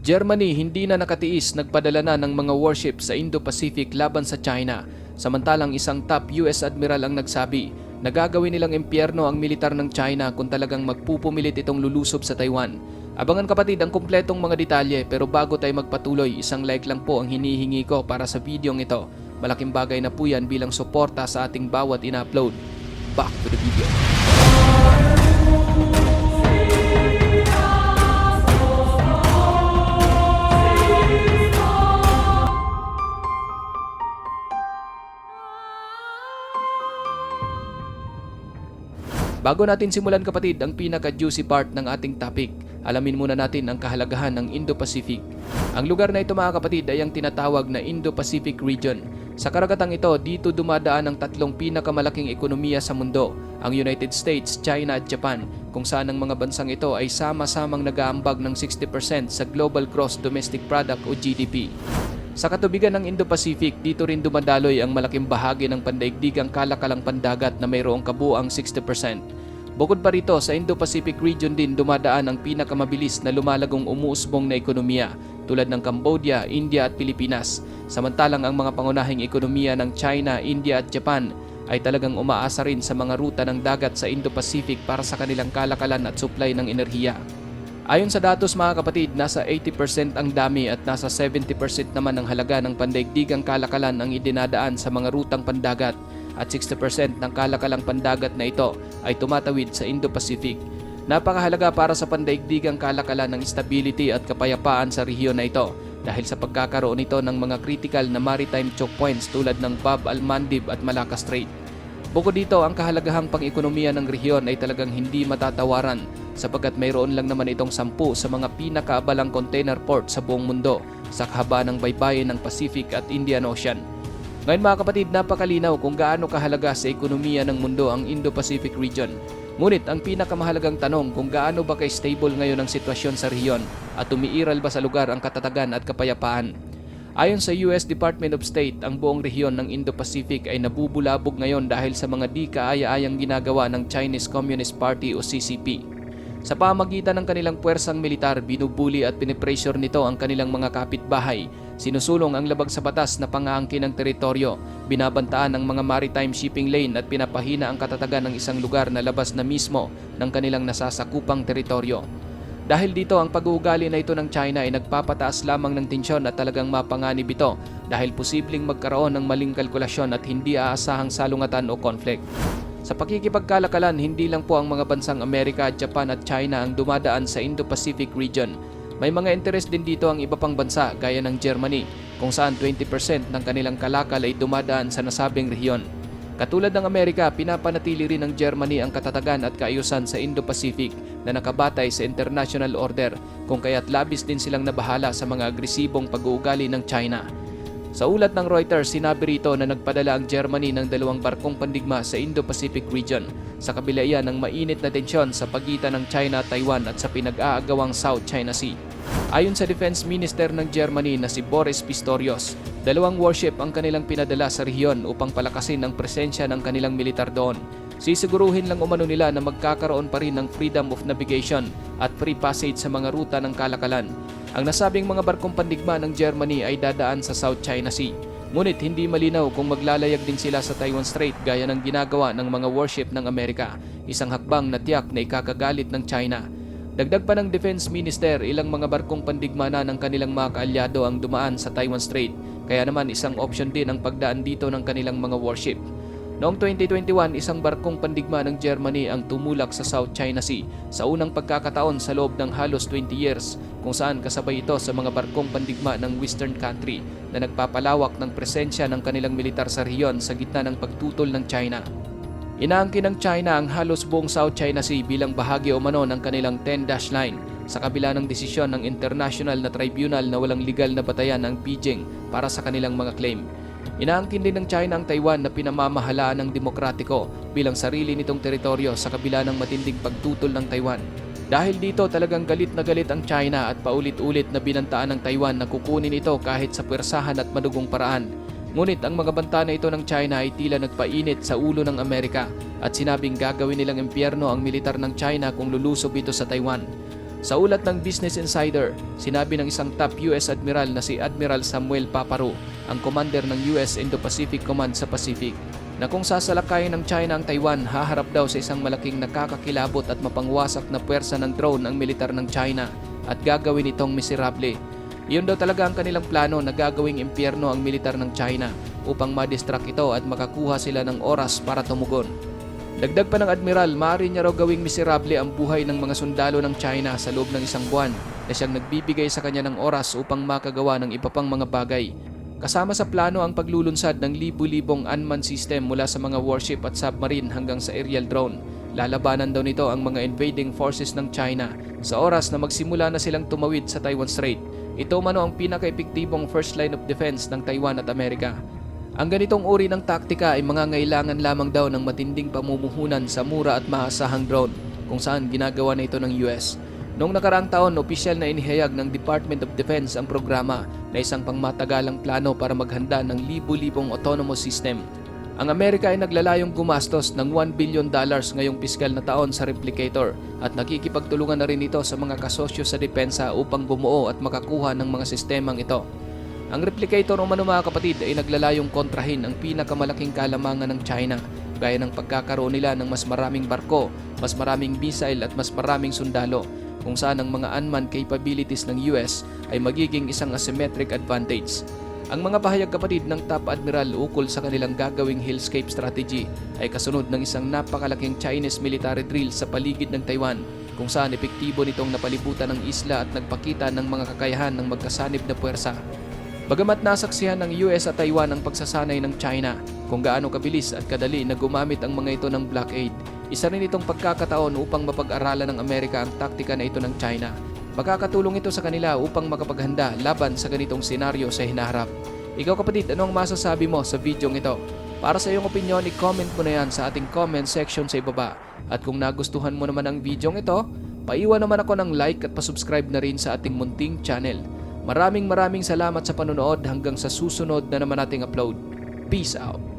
Germany hindi na nakatiis, nagpadala na ng mga warship sa Indo-Pacific laban sa China. Samantalang isang top US Admiral ang nagsabi na gagawin nilang impyerno ang militar ng China kung talagang magpupumilit itong lulusob sa Taiwan. Abangan kapatid ang kumpletong mga detalye, pero bago tayo magpatuloy, isang like lang po ang hinihingi ko para sa videong ito. Malaking bagay na po yan bilang suporta sa ating bawat ina-upload. Back to the video. Bago natin simulan kapatid ang pinaka-juicy part ng ating topic, alamin muna natin ang kahalagahan ng Indo-Pacific. Ang lugar na ito mga kapatid ay ang tinatawag na Indo-Pacific Region. Sa karagatang ito, dito dumadaan ang tatlong pinakamalaking ekonomiya sa mundo, ang United States, China at Japan, kung saan ang mga bansang ito ay sama-samang nag-aambag ng 60% sa Global Gross Domestic Product o GDP. Sa katubigan ng Indo-Pacific, dito rin dumadaloy ang malaking bahagi ng pandaigdigang kalakalang pandagat na mayroong kabuuang 60%. Bukod pa rito, sa Indo-Pacific region din dumadaan ang pinakamabilis na lumalagong umuusbong na ekonomiya tulad ng Cambodia, India at Pilipinas. Samantalang ang mga pangunahing ekonomiya ng China, India at Japan ay talagang umaasa rin sa mga ruta ng dagat sa Indo-Pacific para sa kanilang kalakalan at supply ng enerhiya. Ayon sa datos mga kapatid, nasa 80% ang dami at nasa 70% naman ang halaga ng pandaigdigang kalakalan ang idinadaan sa mga rutang pandagat, at 60% ng kalakalang pandagat na ito ay tumatawid sa Indo-Pacific. Napakahalaga para sa pandaigdigang kalakalan ng stability at kapayapaan sa rehiyon na ito dahil sa pagkakaroon nito ng mga critical na maritime choke points tulad ng Bab al-Mandeb at Malacca Strait. Bukod dito, ang kahalagahang pang-ekonomiya ng rehiyon ay talagang hindi matatawaran sapagkat mayroon lang naman itong 10 sa mga pinakaabalang container port sa buong mundo sa kahaba ng baybayin ng Pacific at Indian Ocean. Ngayon mga kapatid, napakalinaw kung gaano kahalaga sa ekonomiya ng mundo ang Indo-Pacific region. Ngunit ang pinakamahalagang tanong kung gaano ba ka-stable ngayon ang sitwasyon sa rehiyon at umiiral ba sa lugar ang katatagan at kapayapaan. Ayon sa US Department of State, ang buong rehiyon ng Indo-Pacific ay nabubulabog ngayon dahil sa mga di kaaya-ayang ginagawa ng Chinese Communist Party o CCP. Sa pamagitan ng kanilang puwersang militar, binubuli at pinipressure nito ang kanilang mga kapitbahay. Sinusulong ang labag sa batas na pangaangkin ng teritoryo, binabantaan ang mga maritime shipping lane at pinapahina ang katatagan ng isang lugar na labas na mismo ng kanilang nasasakupang teritoryo. Dahil dito, ang pag-uugali na ito ng China ay nagpapataas lamang ng tensyon at talagang mapanganib ito dahil posibleng magkaroon ng maling kalkulasyon at hindi aasahang salungatan o conflict. Sa pakikipagkalakalan, hindi lang po ang mga bansang Amerika, Japan at China ang dumadaan sa Indo-Pacific region. May mga interes din dito ang iba pang bansa gaya ng Germany, kung saan 20% ng kanilang kalakal ay dumadaan sa nasabing rehiyon. Katulad ng Amerika, pinapanatili rin ng Germany ang katatagan at kaayusan sa Indo-Pacific na nakabatay sa international order, kung kaya't labis din silang nabahala sa mga agresibong pag-uugali ng China. Sa ulat ng Reuters, sinabi rito na nagpadala ang Germany ng 2 barkong pandigma sa Indo-Pacific region sa kabila iyan ng mainit na tensyon sa pagitan ng China at Taiwan at sa pinag-aagawang South China Sea. Ayon sa Defense Minister ng Germany na si Boris Pistorius, 2 warship ang kanilang pinadala sa rehiyon upang palakasin ang presensya ng kanilang militar doon. Sisiguruhin lang umano nila na magkakaroon pa rin ng freedom of navigation at free passage sa mga ruta ng kalakalan. Ang nasabing mga barkong pandigma ng Germany ay dadaan sa South China Sea. Ngunit hindi malinaw kung maglalayag din sila sa Taiwan Strait gaya ng ginagawa ng mga warship ng Amerika, isang hakbang na tiyak na ikakagalit ng China. Dagdag pa ng Defense Minister, ilang mga barkong pandigma na ng kanilang mga kaalyado ang dumaan sa Taiwan Strait, kaya naman isang option din ang pagdaan dito ng kanilang mga warship. Noong 2021, isang barkong pandigma ng Germany ang tumulak sa South China Sea sa unang pagkakataon sa loob ng halos 20 years, kung saan kasabay ito sa mga barkong pandigma ng Western country na nagpapalawak ng presensya ng kanilang militar sa rehiyon sa gitna ng pagtutol ng China. Inaangkin ng China ang halos buong South China Sea bilang bahagi umano ng kanilang 10-dash line sa kabila ng desisyon ng international na tribunal na walang legal na batayan ng Beijing para sa kanilang mga claim. Inaangkin din ng China ang Taiwan na pinamamahalaan ng demokratiko bilang sarili nitong teritoryo sa kabila ng matinding pagtutol ng Taiwan. Dahil dito talagang galit na galit ang China at paulit-ulit na binantaan ng Taiwan na kukunin ito kahit sa puwersahan at madugong paraan. Ngunit ang mga banta na ito ng China ay tila nagpainit sa ulo ng Amerika at sinabing gagawin nilang impyerno ang militar ng China kung lulusob ito sa Taiwan. Sa ulat ng Business Insider, sinabi ng isang top US Admiral na si Admiral Samuel Paparo, ang commander ng US Indo-Pacific Command sa Pacific, na kung sasalakayin ng China ang Taiwan, haharap daw sa isang malaking nakakakilabot at mapangwasak na puwersa ng drone ang militar ng China at gagawin itong miserable. Iyon daw talaga ang kanilang plano na gagawing impyerno ang militar ng China upang madistract ito at makakuha sila ng oras para tumugon. Dagdag pa ng Admiral, maaari niya raw gawing miserable ang buhay ng mga sundalo ng China sa loob ng isang buwan na siyang nagbibigay sa kanya ng oras upang makagawa ng iba pang mga bagay. Kasama sa plano ang paglulunsad ng libu-libong unmanned system mula sa mga warship at submarine hanggang sa aerial drone. Lalabanan daw nito ang mga invading forces ng China sa oras na magsimula na silang tumawid sa Taiwan Strait. Ito mano ang pinaka-epektibong first line of defense ng Taiwan at Amerika. Ang ganitong uri ng taktika ay mangangailangan lamang daw ng matinding pamumuhunan sa mura at maasahang drone, kung saan ginagawa na ito ng US. Noong nakaraang taon, opisyal na inihayag ng Department of Defense ang programa na isang pangmatagalang plano para maghanda ng libu-libong autonomous system. Ang Amerika ay naglalayong gumastos ng $1 billion ngayong piskal na taon sa replicator at nakikipagtulungan na rin ito sa mga kasosyo sa depensa upang bumuo at makakuha ng mga sistemang ito. Ang replicator o mga kapatid ay naglalayong kontrahin ang pinakamalaking kalamangan ng China, gaya ng pagkakaroon nila ng mas maraming barko, mas maraming missile at mas maraming sundalo, kung saan ang mga unmanned capabilities ng US ay magiging isang asymmetric advantage. Ang mga pahayag kapatid ng Top Admiral ukol sa kanilang gagawing hellscape strategy ay kasunod ng isang napakalaking Chinese military drill sa paligid ng Taiwan, kung saan epektibo nitong napalibutan ng isla at nagpakita ng mga kakayahan ng magkasanib na puwersa. Bagamat nasaksihan ng US at Taiwan ang pagsasanay ng China kung gaano kabilis at kadali na gumamit ang mga ito ng blockade, isa rin itong pagkakataon upang mapag-aralan ng Amerika ang taktika na ito ng China. Makakatulong ito sa kanila upang makapaghanda laban sa ganitong senaryo sa hinaharap. Ikaw kapatid, ano ang masasabi mo sa videong ito? Para sa iyong opinion, i-comment mo na yan sa ating comment section sa ibaba. At kung nagustuhan mo naman ang videong ito, paiwan naman ako ng like at pasubscribe na rin sa ating munting channel. Maraming salamat sa panonood hanggang sa susunod na naman nating upload. Peace out!